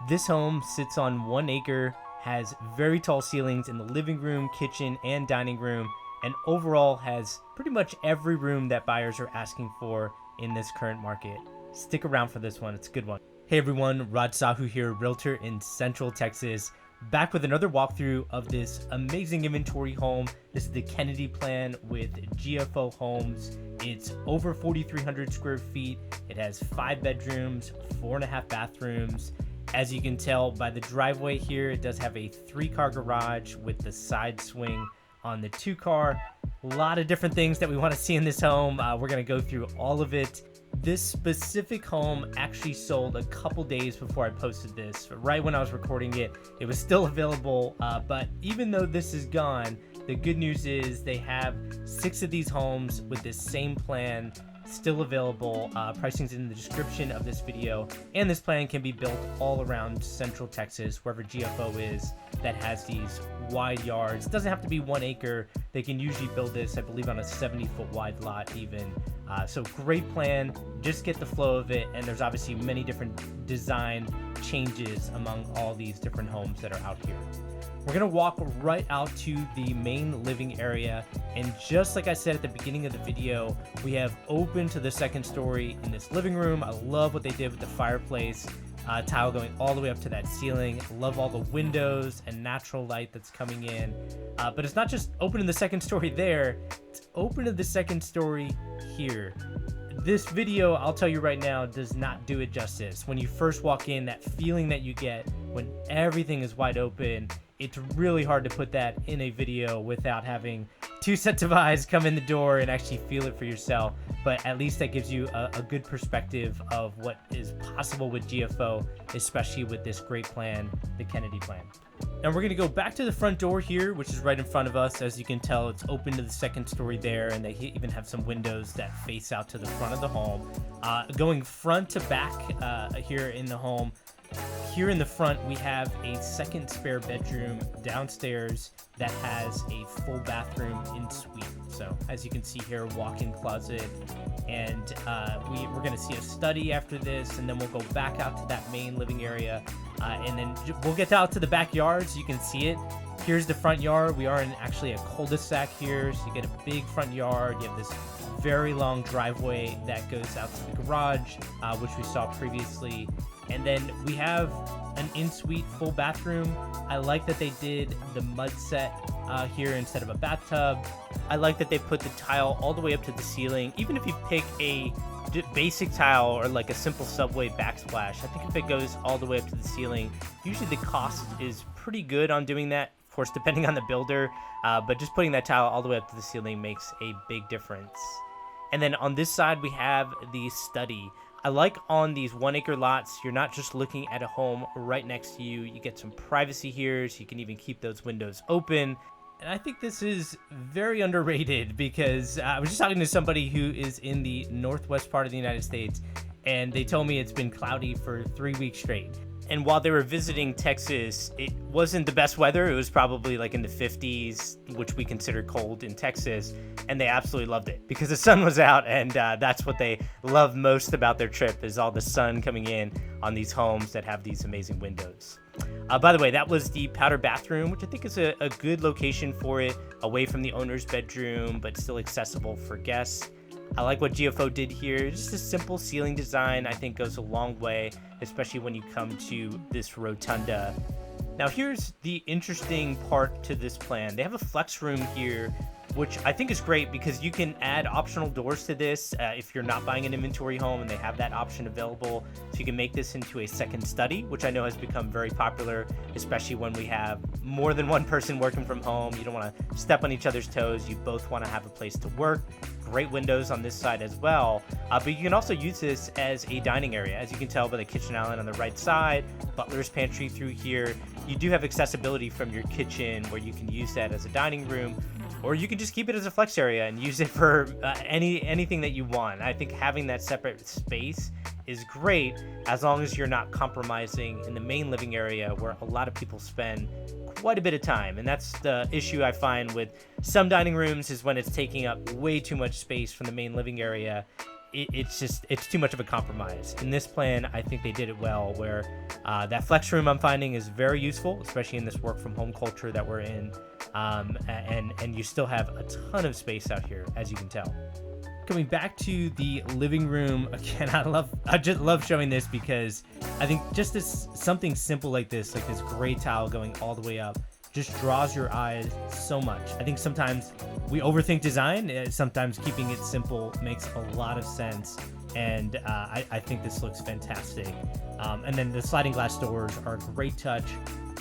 This home sits on 1 acre, has very tall ceilings in the living room, kitchen, and dining room, and overall has pretty much every room that buyers are asking for in this current market. Stick around for this one, it's a good one. Hey everyone, Rod Sahu here, realtor in Central Texas, back with another walkthrough of this amazing inventory home. This is the Kennedy plan with GFO Homes. It's over 4,300 square feet. It has 5 bedrooms, 4.5 bathrooms. As you can tell by the driveway here, it does have a 3-car garage with the side swing on the 2-car. A lot of different things that we want to see in this home. We're going to go through all of it. This specific home actually sold a couple days before I posted this. Right when I was recording it, it was still available. But even though this is gone, the good news is they have 6 of these homes with this same plan still available. Pricing's in the description of this video, and this plan can be built all around Central Texas, wherever GFO is, that has these wide yards. It doesn't have to be 1 acre. They can usually build this, I believe, on a 70-foot wide lot even. So great plan, just get the flow of it, and there's obviously many different design changes among all these different homes that are out here. We're gonna walk right out to the main living area, and just like I said at the beginning of the video, we have open to the second story in this living room. I love what they did with the fireplace tile going all the way up to that ceiling. Love all the windows and natural light that's coming in. But it's not just open in the second story there, it's open to the second story here. This video, I'll tell you right now, does not do it justice. When you first walk in, that feeling that you get when everything is wide open, it's really hard to put that in a video without having 2 sets of eyes come in the door and actually feel it for yourself. But at least that gives you a good perspective of what is possible with GFO, especially with this great plan, the Kennedy plan. And we're going to go back to the front door here, which is right in front of us. As you can tell, it's open to the second story there, and they even have some windows that face out to the front of the home. Going front to back here in the home, here in the front, we have a second spare bedroom downstairs that has a full bathroom en suite. So as you can see here, walk-in closet, and we're going to see a study after this, and then we'll go back out to that main living area, and then we'll get out to the backyard so you can see it. Here's the front yard. We are in actually a cul-de-sac here, so you get a big front yard. You have this very long driveway that goes out to the garage, which we saw previously. And then we have an in-suite full bathroom. I like that they did the mud set here instead of a bathtub. I like that they put the tile all the way up to the ceiling. Even if you pick a basic tile or like a simple subway backsplash, I think if it goes all the way up to the ceiling, usually the cost is pretty good on doing that. Of course, depending on the builder, but just putting that tile all the way up to the ceiling makes a big difference. And then on this side, we have the study. I like on these 1 acre lots, you're not just looking at a home right next to you. You get some privacy here, so you can even keep those windows open. And I think this is very underrated because I was just talking to somebody who is in the northwest part of the United States, and they told me it's been cloudy for 3 weeks straight. And while they were visiting Texas, it wasn't the best weather. It was probably like in the 50s, which we consider cold in Texas. And they absolutely loved it because the sun was out. And that's what they love most about their trip, is all the sun coming in on these homes that have these amazing windows. By the way, that was the powder bathroom, which I think is a good location for it, away from the owner's bedroom, but still accessible for guests. I like what GFO did here. Just a simple ceiling design, I think, goes a long way, especially when you come to this rotunda. Now here's the interesting part to this plan. They have a flex room here, which I think is great because you can add optional doors to this if you're not buying an inventory home, and they have that option available. So you can make this into a second study, which I know has become very popular, especially when we have more than one person working from home. You don't want to step on each other's toes. You both want to have a place to work. Great windows on this side as well, but you can also use this as a dining area. As you can tell by the kitchen island on the right side, Butlers Pantry through here. You do have accessibility from your kitchen where you can use that as a dining room, or you can just keep it as a flex area and use it for anything that you want. I think having that separate space is great as long as you're not compromising in the main living area where a lot of people spend quite a bit of time. And that's the issue I find with some dining rooms, is when it's taking up way too much space from the main living area it's too much of a compromise. In this plan, I think they did it well, where that flex room I'm finding is very useful, especially in this work from home culture that we're in. And you still have a ton of space out here, as you can tell. Coming back to the living room again, I just love showing this because I think just something simple like this gray tile going all the way up, just draws your eyes so much. I think sometimes we overthink design. Sometimes keeping it simple makes a lot of sense, and I think this looks fantastic. And then the sliding glass doors are a great touch.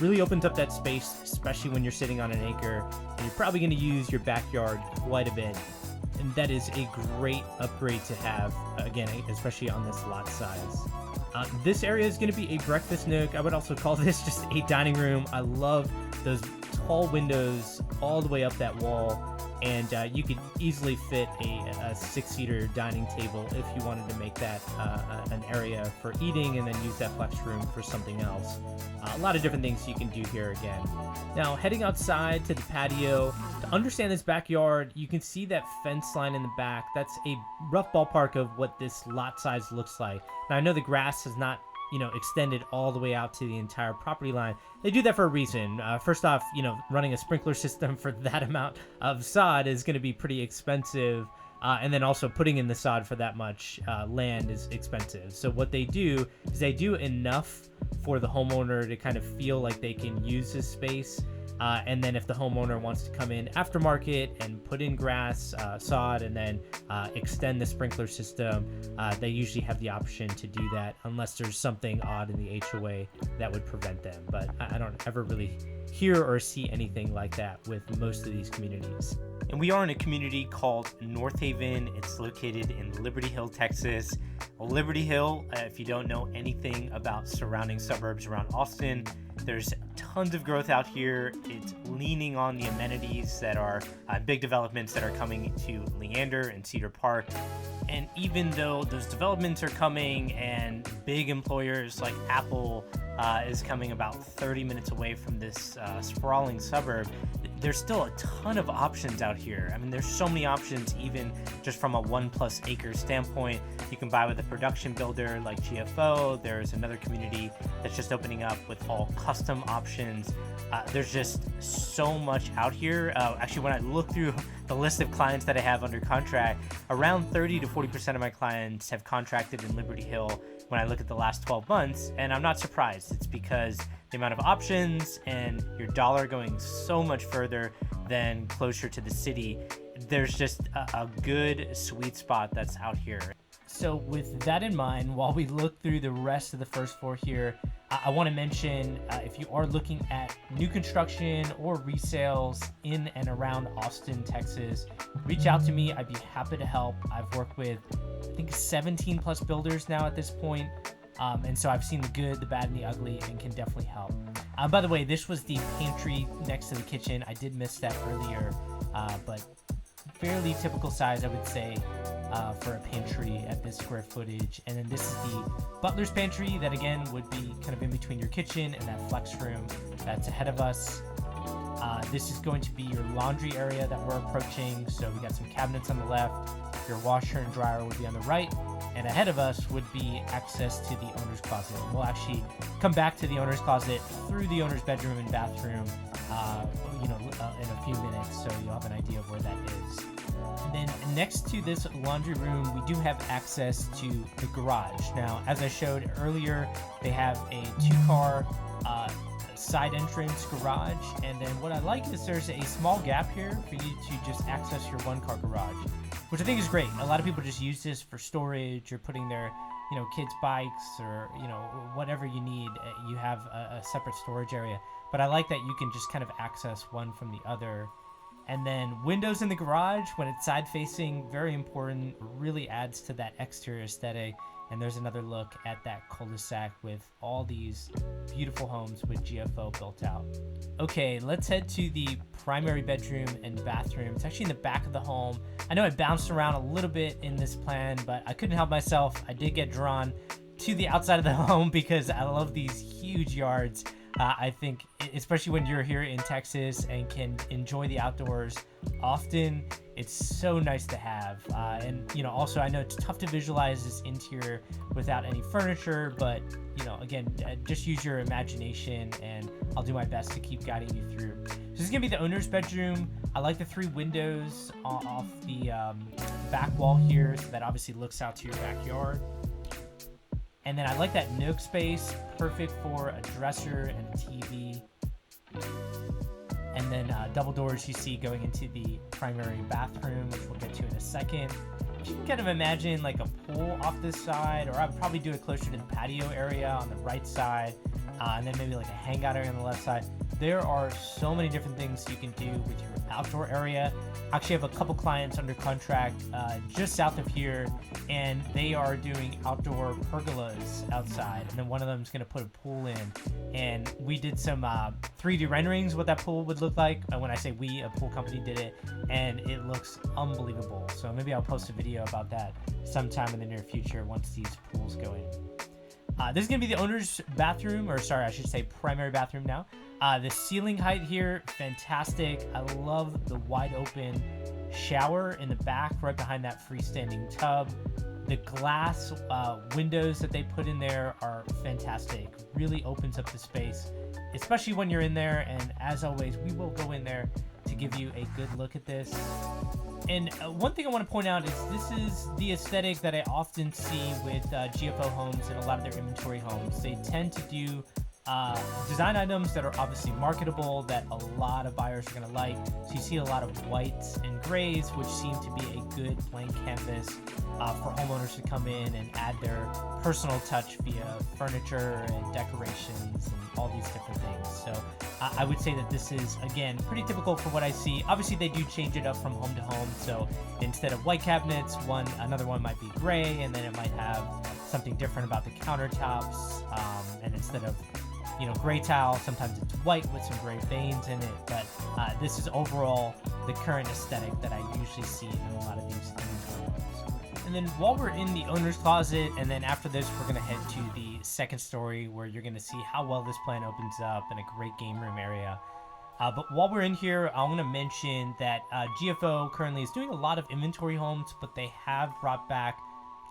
Really opens up that space, especially when you're sitting on an acre, and you're probably going to use your backyard quite a bit. And that is a great upgrade to have, again, especially on this lot size. This area is going to be a breakfast nook. I would also call this just a dining room. I love those tall windows all the way up that wall, and you could easily fit a six-seater dining table if you wanted to make that an area for eating, and then use that flex room for something else. A lot of different things you can do here again. Now, heading outside to the patio, to understand this backyard, you can see that fence line in the back. That's a rough ballpark of what this lot size looks like. Now, I know the grass has not extended all the way out to the entire property line. They do that for a reason. First off, running a sprinkler system for that amount of sod is going to be pretty expensive. And then also putting in the sod for that much land is expensive. So what they do is they do enough for the homeowner to kind of feel like they can use this space. And then if the homeowner wants to come in aftermarket and put in grass, sod, and then extend the sprinkler system, they usually have the option to do that, unless there's something odd in the HOA that would prevent them. But I don't ever really hear or see anything like that with most of these communities. And we are in a community called North Haven. It's located in Liberty Hill, Texas. Liberty Hill, if you don't know anything about surrounding suburbs around Austin, there's tons of growth out here. It's leaning on the amenities that are big developments that are coming to Leander and Cedar Park. And even though those developments are coming and big employers like Apple is coming about 30 minutes away from this sprawling suburb, there's still a ton of options out here. I mean, there's so many options, even just from a 1+ acre standpoint. You can buy with a production builder like GFO. There's another community that's just opening up with all custom options. There's just so much out here. Actually, when I look through the list of clients that I have under contract, around 30 to 40% of my clients have contracted in Liberty Hill when I look at the last 12 months, and I'm not surprised. It's because the amount of options and your dollar going so much further than closer to the city. There's just a good sweet spot that's out here. So with that in mind, while we look through the rest of the first floor here, I want to mention if you are looking at new construction or resales in and around Austin, Texas, reach out to me. I'd be happy to help. I've worked with, I think, 17 plus builders now at this point. And so I've seen the good, the bad, and the ugly, and can definitely help. By the way, this was the pantry next to the kitchen. I did miss that earlier, but fairly typical size, I would say, for a pantry at this square footage. And then this is the Butlers Pantry that, again, would be kind of in between your kitchen and that flex room that's ahead of us. This is going to be your laundry area that we're approaching. So we got some cabinets on the left. Your washer and dryer would be on the right. And ahead of us would be access to the owner's closet. We'll actually come back to the owner's closet through the owner's bedroom and bathroom, in a few minutes, so you'll have an idea of where that is. And then next to this laundry room, we do have access to the garage. Now, as I showed earlier, they have a 2-car side entrance garage, and then what I like is there's a small gap here for you to just access your 1-car garage, which I think is great. A lot of people just use this for storage or putting their, kids' bikes or, whatever you need. You have a separate storage area, but I like that you can just kind of access one from the other. And then windows in the garage, when it's side facing, very important, really adds to that exterior aesthetic. And there's another look at that cul-de-sac with all these beautiful homes with GFO built out. Okay, let's head to the primary bedroom and bathroom. It's actually in the back of the home. I know I bounced around a little bit in this plan, but I couldn't help myself. I did get drawn to the outside of the home because I love these huge yards. I think, especially when you're here in Texas and can enjoy the outdoors, often it's so nice to have. And, you know, also I know it's tough to visualize this interior without any furniture, but, you know, again, just use your imagination and I'll do my best to keep guiding you through. So this is going to be the owner's bedroom. I like the 3 windows off the back wall here, so that obviously looks out to your backyard. And then I like that nook space, perfect for a dresser and a TV. And then double doors you see going into the primary bathroom, which we'll get to in a second. You can kind of imagine like a pool off this side, or I'd probably do it closer to the patio area on the right side, and then maybe like a hangout area on the left side. There are so many different things you can do with your outdoor area. Actually, I have a couple clients under contract just south of here, and they are doing outdoor pergolas outside, and then one of them is going to put a pool in. And we did some 3D renderings what that pool would look like. When I say we, a pool company did it, and it looks unbelievable. So maybe I'll post a video about that sometime in the near future once these pools go in. This is going to be the owner's bathroom, or sorry, I should say primary bathroom now. The ceiling height here, fantastic. I love the wide open shower in the back right behind that freestanding tub. The glass windows that they put in there are fantastic. Really opens up the space, especially when you're in there. And as always, we will go in there to give you a good look at this. And one thing I want to point out is this is the aesthetic that I often see with GFO Homes and a lot of their inventory homes. They tend to do design items that are obviously marketable, that a lot of buyers are going to like. So you see a lot of whites and grays, which seem to be a good blank canvas for homeowners to come in and add their personal touch via furniture and decorations and all these different things. So I would say that this is, again, pretty typical for what I see. Obviously, they do change it up from home to home. So instead of white cabinets, another one might be gray, and then it might have something different about the countertops. And instead of gray tile, sometimes it's white with some gray veins in it, but this is overall the current aesthetic that I usually see in a lot of these inventory homes. And then while we're in the owner's closet, and then after this, we're gonna head to the second story where you're gonna see how well this plan opens up and a great game room area. But while we're in here, I want to mention that GFO currently is doing a lot of inventory homes, but they have brought back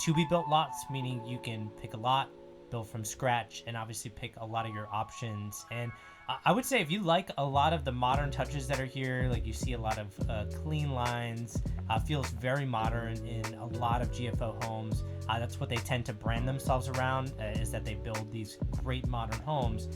to-be-built lots, meaning you can pick a lot, build from scratch, and obviously pick a lot of your options. And I would say if you like a lot of the modern touches that are here, like you see a lot of clean lines, feels very modern in a lot of GFO homes. That's what they tend to brand themselves around, is that they build these great modern homes.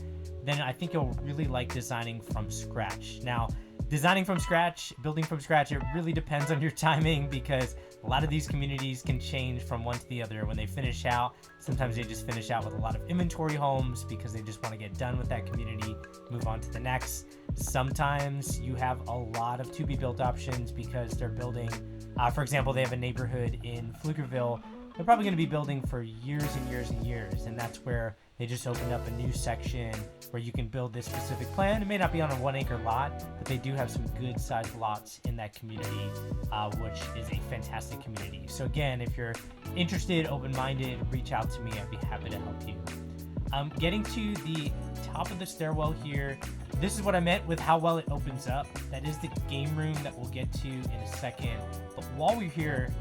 Then I think you'll really like designing from scratch. Now, designing from scratch, building from scratch, it really depends on your timing, because a lot of these communities can change from one to the other. When they finish out, sometimes they just finish out with a lot of inventory homes because they just want to get done with that community, move on to the next. Sometimes you have a lot of to-be-built options because they're building, for example, they have a neighborhood in Pflugerville. They're probably going to be building for years and years and years, and that's where they just opened up a new section where you can build this specific plan. It may not be on a 1-acre lot, but they do have some good sized lots in that community, which is a fantastic community. So again, if you're interested, open-minded, reach out to me. I'd be happy to help you. Getting to the top of the stairwell here, this is what I meant with how well it opens up. That is the game room that we'll get to in a second. But while we're here,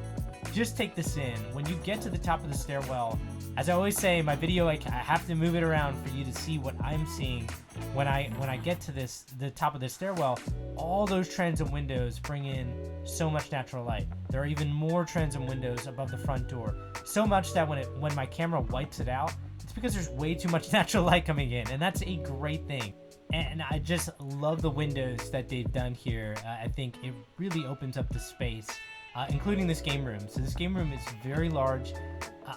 just take this in. When you get to the top of the stairwell, as I always say in my video, I have to move it around for you to see what I'm seeing. When I get to the top of the stairwell, all those transom windows bring in so much natural light. There are even more transom windows above the front door. So much that when my camera wipes it out, it's because there's way too much natural light coming in, and that's a great thing. And I just love the windows that they've done here. I think it really opens up the space, including this game room. So this game room is very large.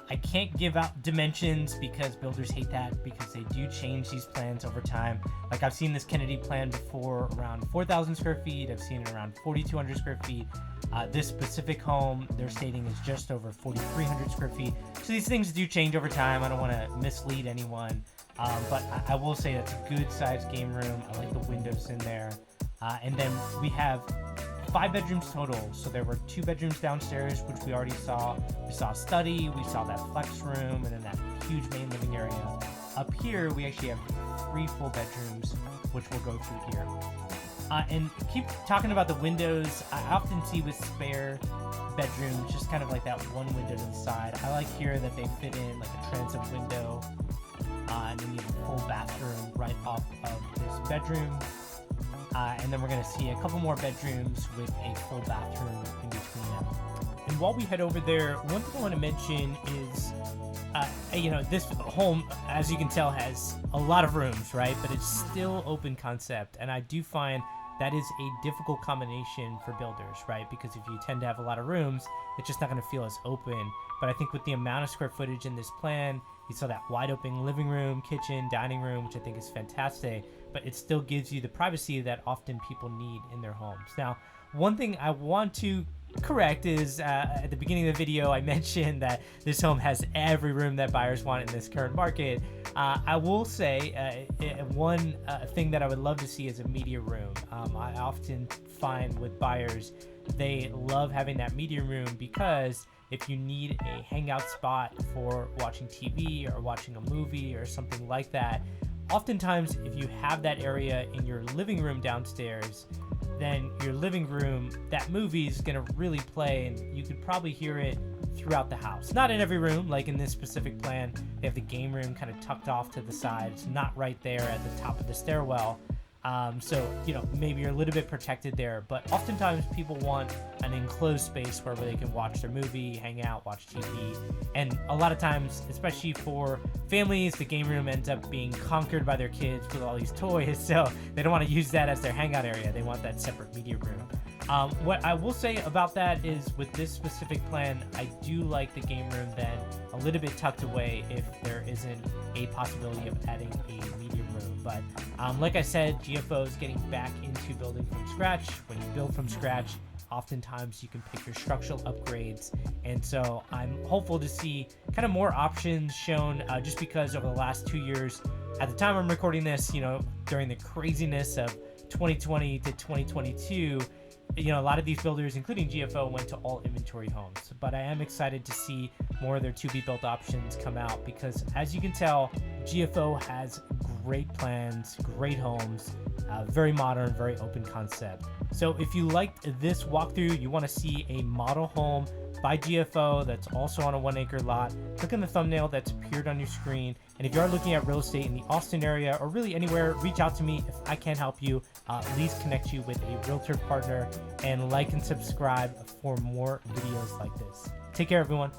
I can't give out dimensions because builders hate that, because they do change these plans over time. Like I've seen this Kennedy plan before around 4,000 square feet. I've seen it around 4,200 square feet. This specific home, they're stating, is just over 4,300 square feet. So these things do change over time. I don't want to mislead anyone, but I will say that's a good sized game room. I like the windows in there. And then we have 5 bedrooms total. So there were 2 bedrooms downstairs, which we already saw. We saw a study, we saw that flex room, and then that huge main living area. Up here, we actually have 3 full bedrooms, which we'll go through here. And keep talking about the windows. I often see with spare bedrooms just kind of like that one window to the side. I like here that they fit in like a transom window, and then you have a full bathroom right off of this bedroom. And then we're going to see a couple more bedrooms with a full bathroom in between them. And while we head over there, one thing I want to mention is, this home, as you can tell, has a lot of rooms, right? But it's still open concept. And I do find that is a difficult combination for builders, right? Because if you tend to have a lot of rooms, it's just not going to feel as open. But I think with the amount of square footage in this plan, you saw that wide open living room, kitchen, dining room, which I think is fantastic, but it still gives you the privacy that often people need in their homes. Now, one thing I want to correct is at the beginning of the video, I mentioned that this home has every room that buyers want in this current market. I will say one thing that I would love to see is a media room. I often find with buyers, they love having that media room because if you need a hangout spot for watching TV or watching a movie or something like that, oftentimes if you have that area in your living room downstairs, then your living room, that movie is going to really play, and you could probably hear it throughout the house. Not in every room, like in this specific plan, they have the game room kind of tucked off to the side. It's not right there at the top of the stairwell. So, maybe you're a little bit protected there, but oftentimes people want an enclosed space where they can watch their movie, hang out, watch TV. And a lot of times, especially for families, the game room ends up being conquered by their kids with all these toys. So they don't want to use that as their hangout area. They want that separate media room. What I will say about that is with this specific plan, I do like the game room then a little bit tucked away if there isn't a possibility of adding a media room. But like I said, GFO is getting back into building from scratch. When you build from scratch, oftentimes you can pick your structural upgrades. And so I'm hopeful to see kind of more options shown just because over the last 2 years, at the time I'm recording this, during the craziness of 2020 to 2022, a lot of these builders, including GFO, went to all inventory homes. But I am excited to see more of their to-be-built options come out because, as you can tell, GFO has great plans, great homes, very modern, very open concept. So if you liked this walkthrough, you want to see a model home by GFO that's also on a 1 acre lot, click on the thumbnail that's appeared on your screen. And if you are looking at real estate in the Austin area or really anywhere, reach out to me. If I can help you, at least connect you with a realtor partner, and like and subscribe for more videos like this. Take care, everyone.